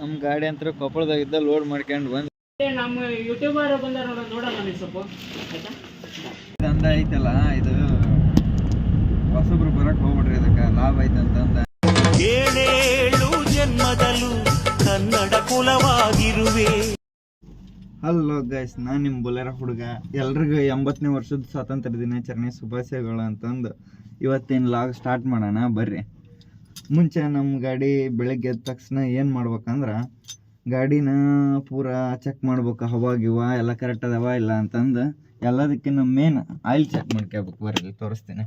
ನಮ್ಮ ಗಾಡಿ ಅಂತ ಕೊಪ್ಪಳದಾಗಿದ್ದ ಲೋಡ್ ಮಾಡ್ಕೊಂಡು ಬಂದು ನಮ್ಮ ಯೂಟ್ಯೂಬರ್ ಬಂದಾರ ನೋಡೋಣ ನೀವು ಸ್ವಲ್ಪ ಆಯ್ತಾ. ದಂಧ ಐತಲ್ಲ ಇದು ಹೊಸಬ್ರು ಬರಕ್ ಹೋಗ್ಬಿಡ್ರಿ, ಇದಕ್ಕೆ ಲಾಭ ಐತಂತಂದ. ಏಳೇಳು ಜನ್ಮದಲ್ಲೂ ಕನ್ನಡ ಕುಲವಾಗಿರುವೆ. ಹಲೋ ಗೈಸ್, ನಾನು ನಿಮ್ಮ ಬೊಲೆರೋ ಹುಡುಗ. ಎಲ್ರಿಗೂ 80ನೇ ವರ್ಷದ ಸ್ವಾತಂತ್ರ್ಯ ದಿನಾಚರಣೆ ಶುಭಾಶಯಗಳು ಅಂತಂದು ಇವತ್ತಿನ ಲಾಗ್ ಸ್ಟಾರ್ಟ್ ಮಾಡೋಣ ಬರ್ರಿ. ಮುಂಚೆ ನಮ್ಮ ಗಾಡಿ ಬೆಳಗ್ಗೆ ಎದ್ದ ತಕ್ಷಣ ಏನು ಮಾಡ್ಬೇಕಂದ್ರೆ ಗಾಡಿನ ಪೂರಾ ಚೆಕ್ ಮಾಡ್ಬೇಕು, ಹವಾ ಗಿವ ಎಲ್ಲ ಕರೆಕ್ಟ್ ಅದಾವ ಇಲ್ಲ ಅಂತಂದು. ಎಲ್ಲದಕ್ಕಿಂತ ಮೇನ್ ಆಯಿಲ್ ಚೆಕ್ ಮಾಡ್ಕೋಬೇಕು. ಬರ್ರಿ ತೋರಿಸ್ತೀನಿ.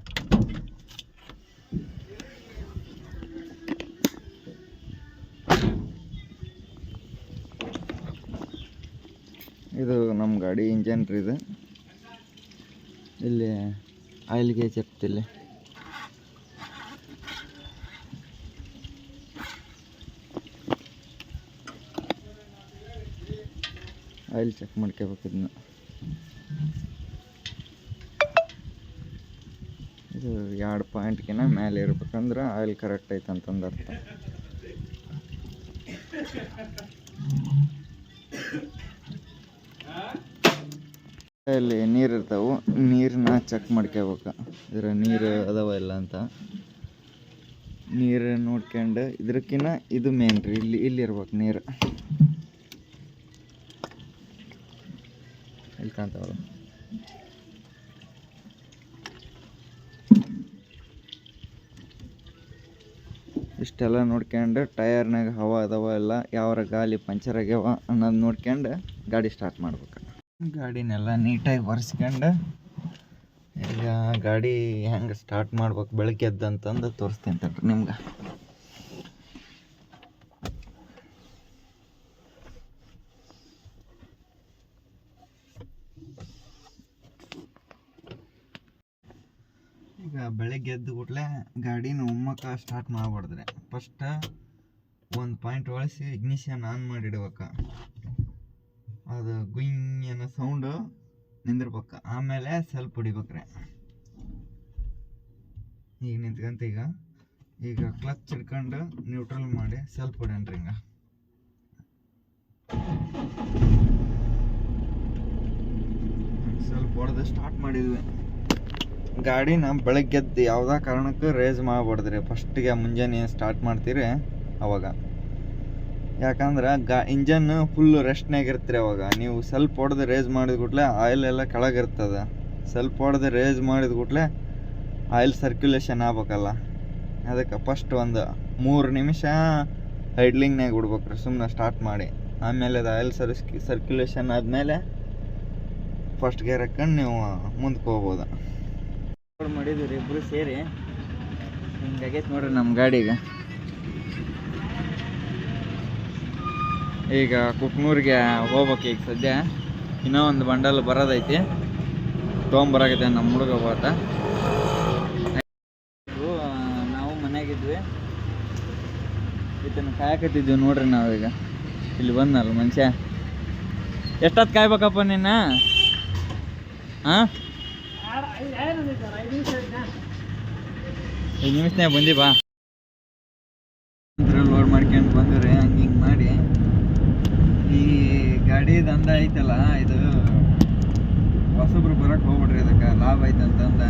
ಇದು ನಮ್ಮ ಗಾಡಿ ಇಂಜನ್ ರೀ. ಇದು ಇಲ್ಲಿ ಆಯಿಲ್ ಗೇಜ್ ಇರ್ತಿಲ್ಲಿ. ಆಯಿಲ್ ಚೆಕ್ ಮಾಡ್ಕೋಬೇಕು. ಇದನ್ನ ಇದು 2 ಪಾಯಿಂಟ್ಗಿನ ಮೇಲೆ ಇರ್ಬೇಕಂದ್ರೆ ಆಯಿಲ್ ಕರೆಕ್ಟ್ ಐತೆ ಅಂತಂದು ಅರ್ಥ. ಇಲ್ಲಿ ನೀರು ಇರ್ತಾವೆ, ನೀರನ್ನ ಚೆಕ್ ಮಾಡ್ಕೋಬೇಕು. ಇದರ ನೀರು ಅದಾವ ಇಲ್ಲ ಅಂತ ನೀರು ನೋಡ್ಕೊಂಡು ಇದಕ್ಕಿನ್ನ ಇದು ಮೇನ್ ರೀ. ಇಲ್ಲಿ ಇರ್ಬೇಕು ನೀರು. ಇಲ್ಲಿ ಕಾಣ್ತಾವಲ್ಲ, ಇಷ್ಟೆಲ್ಲ ನೋಡ್ಕೊಂಡು ಟಯರ್ನಾಗ ಹವಾ ಅದಾವ ಇಲ್ಲ, ಯಾವ್ರ ಗಾಲಿ ಪಂಚರ್ ಆಗ್ಯಾವ ಅನ್ನೋದು ನೋಡ್ಕೊಂಡು ಗಾಡಿ ಸ್ಟಾರ್ಟ್ ಮಾಡ್ಬೇಕು. ಗಾಡಿನೆಲ್ಲ ನೀಟಾಗಿ ಒರೆಸ್ಕೊಂಡು ಈಗ ಗಾಡಿ ಹೆಂಗೆ ಸ್ಟಾರ್ಟ್ ಮಾಡ್ಬೇಕು ಬೆಳಗ್ಗೆ ಎದ್ದಂತಂದು ತೋರಿಸ್ತೀನಿ ತಡ್ರಿ ನಿಮ್ಗೆ. ಈಗ ಬೆಳಗ್ಗೆ ಎದ್ದು ಕೂಡಲೇ ಗಾಡಿನ ಒಮ್ಮಕ್ಕ ಸ್ಟಾರ್ಟ್ ಮಾಡ್ಬಾರ್ದ್ರೆ ಫಸ್ಟ್ 1 ಪಾಯಿಂಟ್ ಒಳಿಸಿ ಇಗ್ನಿಷನ್ ಆನ್ ಮಾಡಿಡ್ಬೇಕು. ಅದು ಗುಯಿಂಗ್ ಅನ್ನೋ ಸೌಂಡು ನಿಂದಿರ್ಬೇಕು. ಆಮೇಲೆ ಸ್ವಲ್ಪ ಹೊಡಿಬೇಕ್ರಿ. ಈಗ ನಿಂತ್ಕಂತ ಈಗ ಕ್ಲಚ್ ಹಿಡ್ಕೊಂಡು ನ್ಯೂಟ್ರಲ್ ಮಾಡಿ ಸ್ವಲ್ಪ ಹೊಡ್ಯಾನ್ರಿ. ಹಿಂಗೆ ಸ್ವಲ್ಪ ಹೊಡೆದು ಸ್ಟಾರ್ಟ್ ಮಾಡಿದ್ವಿ. ಗಾಡಿನ ಬೆಳಗ್ಗೆದ್ದು ಯಾವುದೇ ಕಾರಣಕ್ಕೂ ರೇಸ್ ಮಾಡಬಾರ್ದ್ರಿ. ಫಸ್ಟಿಗೆ ಮುಂಜಾನೆ ಸ್ಟಾರ್ಟ್ ಮಾಡ್ತೀರಿ ಅವಾಗ. ಯಾಕಂದ್ರೆ ಇಂಜನ್ ಫುಲ್ ರೆಸ್ಟ್ನಾಗ ಇರ್ತೀರಿ. ಅವಾಗ ನೀವು ಸ್ವಲ್ಪ ಹೊಡೆದು ರೇಸ್ ಮಾಡಿದ ಕೂಡಲೇ ಆಯಿಲ್ ಎಲ್ಲ ಕೆಳಗಿರ್ತದೆ. ಸ್ವಲ್ಪ ಹೊಡೆದು ರೇಸ್ ಮಾಡಿದ ಕೂಡಲೇ ಆಯಿಲ್ ಸರ್ಕ್ಯುಲೇಷನ್ ಆಗ್ಬೇಕಲ್ಲ, ಅದಕ್ಕೆ ಫಸ್ಟ್ ಒಂದು 3 ನಿಮಿಷ ಐಡ್ಲಿಂಗ್ನಾಗ ಬಿಡ್ಬೇಕ್ರಿ ಸುಮ್ಮನೆ ಸ್ಟಾರ್ಟ್ ಮಾಡಿ. ಆಮೇಲೆ ಅದು ಆಯಿಲ್ ಸರ್ಕ್ಯುಲೇಷನ್ ಆದಮೇಲೆ ಫಸ್ಟ್ ಗೇರ್ ಹಾಕೊಂಡು ನೀವು ಮುಂದಕ್ಕೆ ಹೋಗ್ಬೋದು. ಮಾಡಿದ್ವಿ ರೀ ಇಬ್ಬರು ಸೇರಿ. ಹಿಂಗಾಗೈತೆ ನೋಡ್ರಿ ನಮ್ಮ ಗಾಡಿಗೆ. ಈಗ ಕುಕ್ನೂರಿಗೆ ಹೋಗ್ಬೇಕು. ಈಗ ಸದ್ಯ ಇನ್ನೂ ಒಂದು ಬಂಡಲ್ ಬರೋದೈತಿ, ತೊಗೊಂಬರಾಗೈತೆ ನಮ್ಮ ಹುಡುಗ ಬಾತ. ನಾವು ಮನೆಯಾಗಿದ್ವಿ, ಇದನ್ನು ಕಾಯಕತ್ತಿದ್ವಿ ನೋಡ್ರಿ. ನಾವೀಗ ಇಲ್ಲಿ ಬಂದಲ್ಲ ಮನುಷ್ಯ. ಎಷ್ಟೊತ್ತು ಕಾಯ್ಬೇಕಪ್ಪ ನಿನ್ನ? ಹಾಂ 5 ನಿಮಿಷನ್ಯಾಗ ಬಂದಿ ಬಾ. ಲೋಡ್ ಮಾಡ್ಕೊಂಡು ಬಂದ್ರಿ. ಹಂಗೆ ಹಿಂಗೆ ಮಾಡಿ ಈ ಗಾಡಿ ದಂಧ ಐತಲ್ಲ, ಇದು ಹೊಸಬ್ರು ಬರಕ್ಕೆ ಹೋಗ್ಬಿಡ್ರಿ, ಇದಕ್ಕೆ ಲಾಭ ಐತಂತಂದ.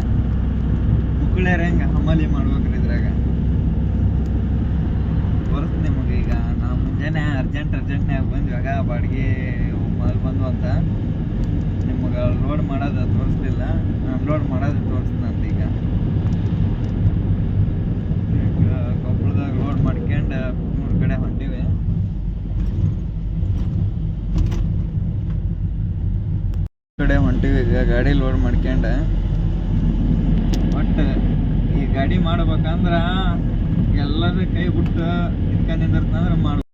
ಮುಕ್ಕಳ್ಯಾರ ಹೆಂಗೆ ಹಮಾಲಿ ಮಾಡ್ಬೇಕ್ರಿ ಇದ್ರಾಗ. ತೋರಿಸ್ತೀನಿ ನಿಮಗೆ. ಈಗ ನಾವು ಮುಂಜಾನೆ ಅರ್ಜೆಂಟ್ನಾಗ ಬಂದ್ವಾಗ ಬಾಡಿಗೆ ಅಲ್ಲಿ ಬಂದು ಅಂತ ನಿಮಗೆ ಲೋಡ್ ಮಾಡೋದು ತೋರಿಸ್ಲಿಲ್ಲ. ಅನ್ಲೋಡ್ ಮಾಡೋದು ತೋರಿಸ್ತಾನಂತ. ಈಗ ಕೊಪ್ಪಳದಾಗ ಲೋಡ್ ಮಾಡ್ಕೊಂಡು ಕುಕ್ನೂರು ಕಡೆ ಹೊಂಟಿವಿ. ಈಗ ಗಾಡಿ ಲೋಡ್ ಮಾಡ್ಕೊಂಡು ಒಟ್ಟು ಈ ಗಾಡಿ ಮಾಡ್ಬೇಕಂದ್ರೆ ಎಲ್ಲದ ಕೈ ಬಿಟ್ಟು ನಿಂದಿರ್ತಂದ್ರೆ ಮಾಡ್ಬೇಕು.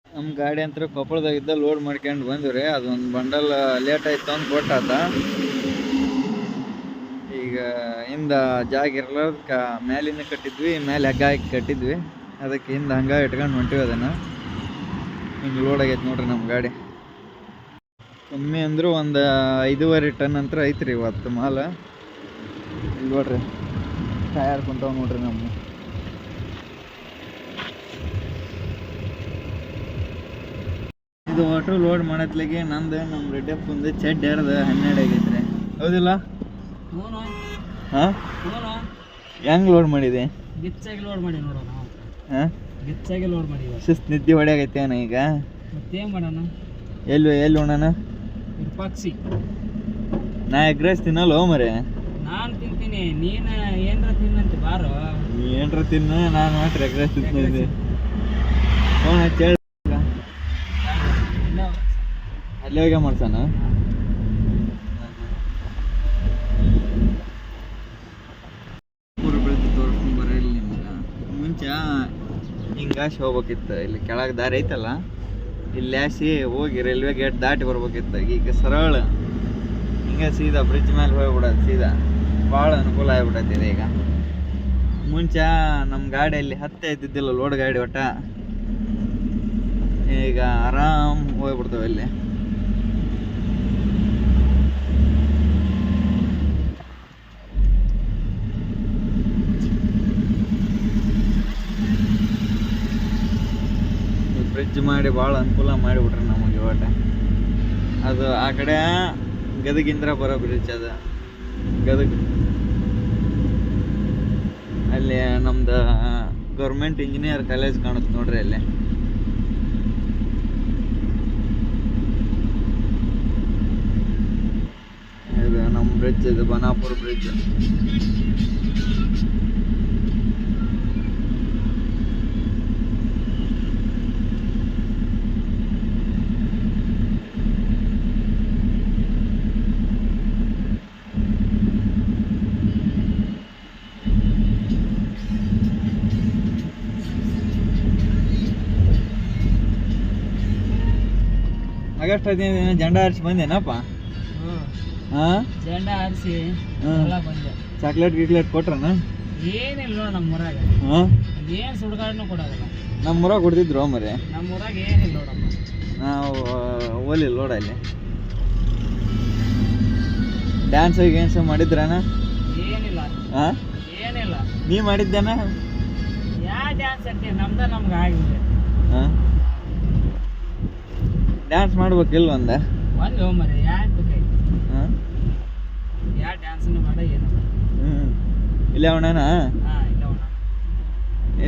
ನಮ್ಮ ಗಾಡಿ ಅಂತ ಕೊಪ್ಪಳದಾಗಿದ್ದ ಲೋಡ್ ಮಾಡ್ಕೊಂಡು ಬಂದ್ವಿ. ಅದೊಂದು ಬಂಡಲ್ ಲೇಟ್ ಆಯ್ತು ಅಂತ ಕೊಟ್ಟಾತ. ಈಗ ಹಿಂದ ಜಾಗ ಇರ್ಲಾರ್ದಕ್ಕೆ ಮೇಲಿಂದ ಕಟ್ಟಿದ್ವಿ, ಮೇಲೆ ಹಗ್ಗ ಹಾಕಿ ಕಟ್ಟಿದ್ವಿ. ಅದಕ್ಕೆ ಹಿಂದ ಹಂಗ ಇಟ್ಕೊಂಡು ಹೊಂಟಿವಿ. ಅದನ್ನು ಹಿಂಗೆ ಲೋಡ್ ಆಗೈತೆ ನೋಡ್ರಿ ನಮ್ಮ ಗಾಡಿ. ಕಮ್ಮಿ ಅಂದರೂ ಒಂದು 5.5 ಟನ್ ಅಂತ ಐತ್ರಿ ಇವತ್ತು ಮಾಲ. ಇಲ್ಲಿ ನೋಡ್ರಿ ಟಯರ್ ಕುಂತಾವ ನೋಡ್ರಿ. ನಮ್ಮ ಇದು ವಾಟರ್ ಲೋಡ್ ಮಾಡತ್ಲಿಗೆ ನಂದು ನಮ್ಮ ರೆಡ್ಡಪ್ಪಂದು ಚೆಡ್ ಎರ್ದು 12 ಆಗೈತ್ರಿ, ಹೌದಿಲ್ಲ? ಹಾಂ, ಹೆಂಗೆ ಲೋಡ್ ಮಾಡಿದೆ? ಗಿಚ್ಚಾಗಿ ಲೋಡ್ ಮಾಡಿ ನೋಡೋಣ. ಹಾಂ, ಗಿಚ್ಚಾಗಿ ಲೋಡ್ ಮಾಡಿ. ಶಿಸ್ತು ನಿದ್ದೆ ಹೊಡೆಯಾಗೈತೇನ ಈಗ? ಮತ್ತೇನು ಮಾಡೋಣ? ಎಲ್ಲಿ ಉಣ್ಣನ? ವಿರೂಪಾಕ್ಷಿ. ನಾ ಎಗ್ ರೈಸ್ ತಿನ್ನಲ್ಲ ಮರೆ. ನಾನು ತಿಂತೀನಿ, ನೀನು ಏನರ ತಿನ್ನಂತೆ ಬಾರೋ. ನೀ ಏನರ ತಿನ್ನು, ನಾನು ಮಾತ್ರ ಎಗ್ ರೈಸ್ ತಿಂತೀನಿ. ಫೋನ್ ಹಚ್ಚಿ ಹೇಳಿ, ಅಲ್ಲೇ ಹೋಗಿ ಮಾಡ್ಸೋಣ. ಬೆಳೆದು ತೋರಿಸ್ಕೊಂಡು ಬರಲಿ ನಿಮ್ಗೆ. ಮುಂಚೆ ಹಿಂಗಾಸಿ ಹೋಗ್ಬೇಕಿತ್ತು, ಇಲ್ಲಿ ಕೆಳಗೆ ದಾರಿ ಐತಲ್ಲ, ಇಲ್ಲಿ ಹಾಸಿ ಹೋಗಿ ರೈಲ್ವೆ ಗೇಟ್ ದಾಟಿ ಬರ್ಬೇಕಿತ್ತು. ಈಗ ಸರಳ ಹಿಂಗೆ ಸೀದಾ ಬ್ರಿಡ್ಜ್ ಮೇಲೆ ಹೋಗ್ಬಿಡೋದು, ಸೀದಾ ಭಾಳ ಅನುಕೂಲ ಆಗಿಬಿಟ್ಟೈತಿದೆ ಈಗ. ಮುಂಚೆ ನಮ್ಮ ಗಾಡಿಯಲ್ಲಿ ಹತ್ತೆ ಇದ್ದಿದ್ದಿಲ್ಲ, ಲೋಡ್ ಗಾಡಿ ಒಟ್ಟ. ಈಗ ಆರಾಮ್ ಹೋಗ್ಬಿಡ್ತವೆ ಇಲ್ಲಿ. ಬ್ರಿಡ್ಜ್ ಮಾಡಿ ಭಾಳ ಅನುಕೂಲ ಮಾಡಿಬಿಟ್ರೆ ನಮಗೆ ಒಟ್ಟ. ಅದು ಆ ಕಡೆ ಗದಗಿಂದ ಬರೋ ಬ್ರಿಡ್ಜ್, ಅದು ಗದಗ. ಅಲ್ಲಿ ನಮ್ದು ಗೌರ್ಮೆಂಟ್ ಇಂಜಿನಿಯರ್ ಕಾಲೇಜ್ ಕಾಣುತ್ತೆ ನೋಡ್ರಿ ಅಲ್ಲಿ. ಇದು ನಮ್ಮ ಬ್ರಿಡ್ಜ್, ಇದು ಬನಾಪುರ ಬ್ರಿಡ್ಜ್. ಆಗಸ್ಟ್ 15 ಜೆಂಡಾ ಹಾರಿಸಿ ಬಂದೇನಪ್ಪ? ಹಾಂ, ಜೆಂಡಾ ಹಾರಿಸಿ ಎಲ್ಲ ಬಂದೆ. ಚಾಕ್ಲೇಟ್ ಗಿಕ್ಲೇಟ್ ಕೊಟ್ರನ? ಏನಿಲ್ಲ ನೋಡು ನಮ್ಮೂರಾಗ. ಹಾಂ, ಏನು ಸುಡ್ಗಾಡನೂ ಕೊಡೋದಿಲ್ಲ. ನಮ್ಮೂರಾಗ ಕೊಡ್ತಿದ್ರು ಮರೆ. ನಮ್ಮೂರಾಗ ಏನಿಲ್ಲ ನೋಡಮ್ಮ. ನಾವು ಓಲಿಲ್ಲ ನೋಡ ಅಲ್ಲಿ. ಡ್ಯಾನ್ಸ್ ಗೇನ್ಸ್ ಮಾಡಿದ್ರನ? ಏನಿಲ್ಲ. ಹಾಂ, ಏನಿಲ್ಲ. ನೀ ಮಾಡಿದ್ದೇನ? ಯಾವ ಡ್ಯಾನ್ಸ್ ಅಂತೀವಿ, ನಮ್ಗೆ ಆಗಿದೆ. ಹಾಂ, ಡ್ಯಾನ್ಸ್ ಮಾಡ್ಬೇಕಿಲ್ಲ ಒಂದು ಮರಿ ಯಾಕೆ ಕೈ? ಹಾಂ, ಯಾವ ಡ್ಯಾನ್ಸನ್ನು ಮಾಡ ಏನಿಲ್ಲ. ಇಲ್ಲೇ ಅವಣ್ಣ. ಹಾಂ, ಇಲ್ಲ ಅಣ್ಣ.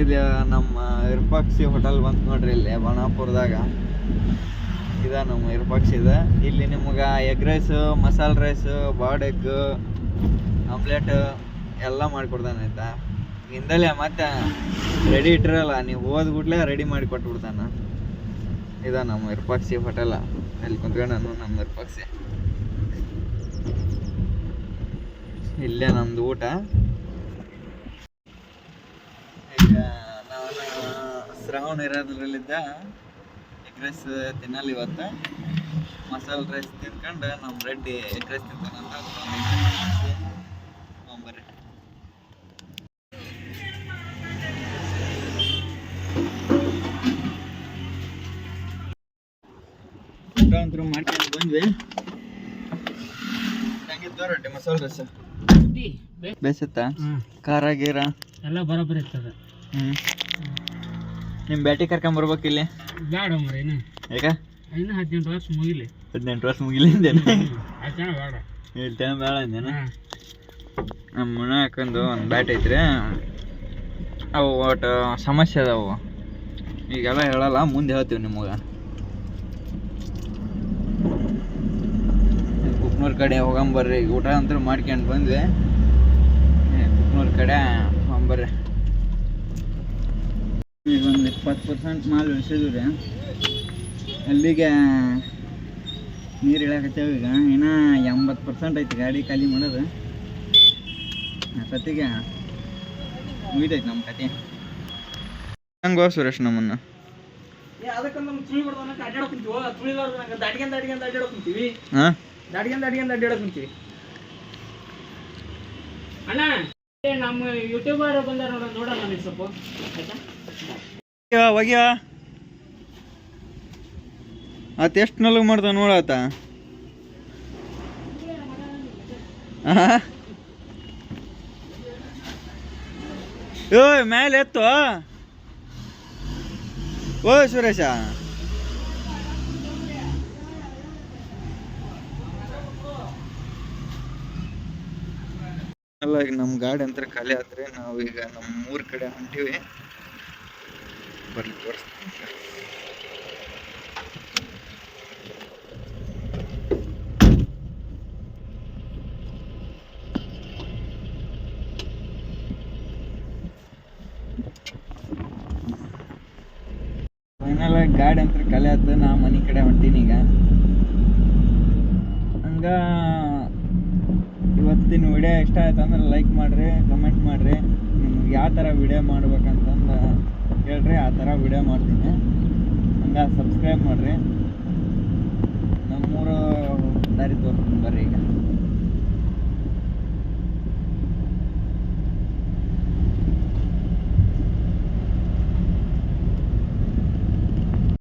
ಇದು ನಮ್ಮ ವಿರೂಪಾಕ್ಷಿ ಹೋಟೆಲ್ ಬಂತು ನೋಡ್ರಿ ಇಲ್ಲಿ ಬಣಾಪುರದಾಗ. ಇದ ನಮ್ಮ ವಿರೂಪಾಕ್ಷಿ ಇದೆ. ಇಲ್ಲಿ ನಿಮ್ಗೆ ಎಗ್ ರೈಸ್, ಮಸಾಲೆ ರೈಸ್, ಬಾರ್ಡ್ ಎಗ್, ಆಮ್ಲೆಟ್ ಎಲ್ಲ ಮಾಡಿಕೊಡ್ತಾನೆ ಆಯ್ತಾ. ಹಿಂದಲೇ ಮತ್ತೆ ರೆಡಿ ಇಟ್ಟಿರಲ್ಲ, ನೀವು ಹೋದ್ಬಿಟ್ಲೆ ರೆಡಿ ಮಾಡಿ ಕೊಟ್ಬಿಡ್ತಾನೆ. ಇದ ನಮ್ಮ ವಿರೂಪಾಕ್ಷಿ ಹೋಟೆಲ. ಅಲ್ಲಿ ಕುಂತ್ಕೊಂಡು ನಮ್ಮ ವಿರೂಪಾಕ್ಷಿ. ಇಲ್ಲೇ ನಮ್ದು ಊಟ. ಈಗ ನಾನು ಶ್ರಾವಣ ಇರೋದ್ರಲ್ಲಿದ್ದ ಎಗ್ ರೈಸ್ ತಿನ್ನಲ್ಲ ಇವತ್ತು. ಮಸಾಲೆ ರೈಸ್ ತಿನ್ಕೊಂಡು ನಮ್ಮ ರೆಡ್ಡಿ ಎಗ್ ರೈಸ್ ತಿಂತಾನಂತ ಬರ್ರಿ. ಅಂತೂ ಮಾಡ್ಕೊಂಡು ಬಂದ್ವಿ. ಹೆಂಗಿತ್ತು ರೊಟ್ಟಿ ಮಸಾಲೆ ರೈಸ್? ಬೇಸತ್ತ? ಖಾರ ಗೀರ ಎಲ್ಲ ಬರೋಬ್ಬರಿ ಇರ್ತದೆ. ನಿಮ್ಮ ಬ್ಯಾಟಿ ಕರ್ಕೊಂಬರ್ಬೇಕು ಇಲ್ಲಿ. ಬೇಡ ಮರ ಇನ್ನು. ಯಾಕ? ಇನ್ನು 18 ವರ್ಷ ಮುಗಿಲಿ. 18 ವರ್ಷ ಮುಗಿಲಿ ಅಂದೇನ? ಬೇಡ ಹೇಳ್ತೇನೆ ಬೇಡ ಅಂದೇನ? ನಮ್ಮ ಮನೆ ಹಾಕೊಂಡು ಒಂದು ಬ್ಯಾಟ್ ಐತ್ರಿ, ಅವು ಒಟ್ಟು ಸಮಸ್ಯೆ ಅದಾವು. ಈಗೆಲ್ಲ ಹೇಳಲ್ಲ, ಮುಂದೆ ಹೇಳ್ತೀವಿ ನಿಮಗೆ. ಕುಕ್ನೂರ್ ಕಡೆ ಹೋಗಂಬರ್ರಿ. ಊಟ ಅಂತೂ ಮಾಡ್ಕೊಂಡು ಬಂದ್ವಿ. ಕುಕ್ನೂರ್ ಕಡೆ ಹೋಗಂಬರ್ರಿ. ಈಗ ಒಂದು 20% ಮಾಲ್ ಇಳಿಸಿದ್ವಿ ರೀ. ಅಲ್ಲಿಗೆ ನೀರು ಇಳಕತ್ತೇವೆ. ಈಗ ಇನ್ನೂ 80% ಐತಿ ಗಾಡಿ ಖಾಲಿ ಮಾಡೋದು. ಸತಿಗೆ ಮುಗಿತೈತಿ ನಮ್ಮ ಕತೆ. ಹಂಗೋ ಸುರೇಶ್ ನಮ್ಮನ್ನು ಅದಕ್ಕೆ ನಮ್ಮ ತುಳಿ ಬಿಡ್ದ ಅಡ್ಡಾಡಕ್ ಕುಂತೀವಿ. ತುಳಿಲಾರ್ದ ದಾಡ್ಗೆಂದ ಅಡ್ಡಾಡಕ್ ಕುಂತೀವಿ. ಹಾಂ, ದಾಡ್ಗೆಂದ ಅಡ್ಡಾಡಕ್ ಕುಂತೀವಿ. ಅಣ್ಣ, ನಮ್ಮ ಯೂಟ್ಯೂಬರ್ ಬಂದಾರ ನೋಡೋಣ ನನಗೆ ಸ್ವಲ್ಪ ಆಯ್ತಾ? ಒಗ್ಯ ಆತ ಎಷ್ಟು ನಲ್ಗೆ ಮಾಡ್ದ ನೋಡಾತ. ಓಯ್ ಮೇಲೆ ಎತ್ತು. ಓಯ್ ಸುರೇಶ, ಫೈನಲ್ ಆಗಿ ನಮ್ಮ ಗಾಡಿ ಅಂತ ಖಾಲಿ ಆದ್ರೆ ನಾವು ಈಗ ನಮ್ಮ ಊರ್ ಕಡೆ ಹೊಂಟಿವಿ. ಬರ್ಲಿ ತೋರಿಸ್ತೀನಿ. ಫೈನಲ್ ಆಗಿ ಗಾಡಿ ಅಂತ ಖಾಲಿ ಆಯ್ತು. ನಾ ಮನೆ ಕಡೆ ಹೊಂಟೀನಿ ಈಗ. ಹಂಗ ಇವತ್ತಿನ ವಿಡಿಯೋ ಇಷ್ಟ ಆಯ್ತು ಅಂದ್ರೆ ಲೈಕ್ ಮಾಡಿರಿ, ಕಮೆಂಟ್ ಮಾಡಿರಿ. ನಿಮ್ಗೆ ಯಾವ ಥರ ವಿಡಿಯೋ ಮಾಡ್ಬೇಕಂತಂದು ಹೇಳ್ರಿ, ಆ ಥರ ವಿಡಿಯೋ ಮಾಡ್ತೀನಿ. ಹಂಗೆ ಸಬ್ಸ್ಕ್ರೈಬ್ ಮಾಡಿರಿ. ನಮ್ಮೂರು ದಾರಿ ತೋರಿಸ್ತೀನಿ ಬರ್ರಿ ಈಗ.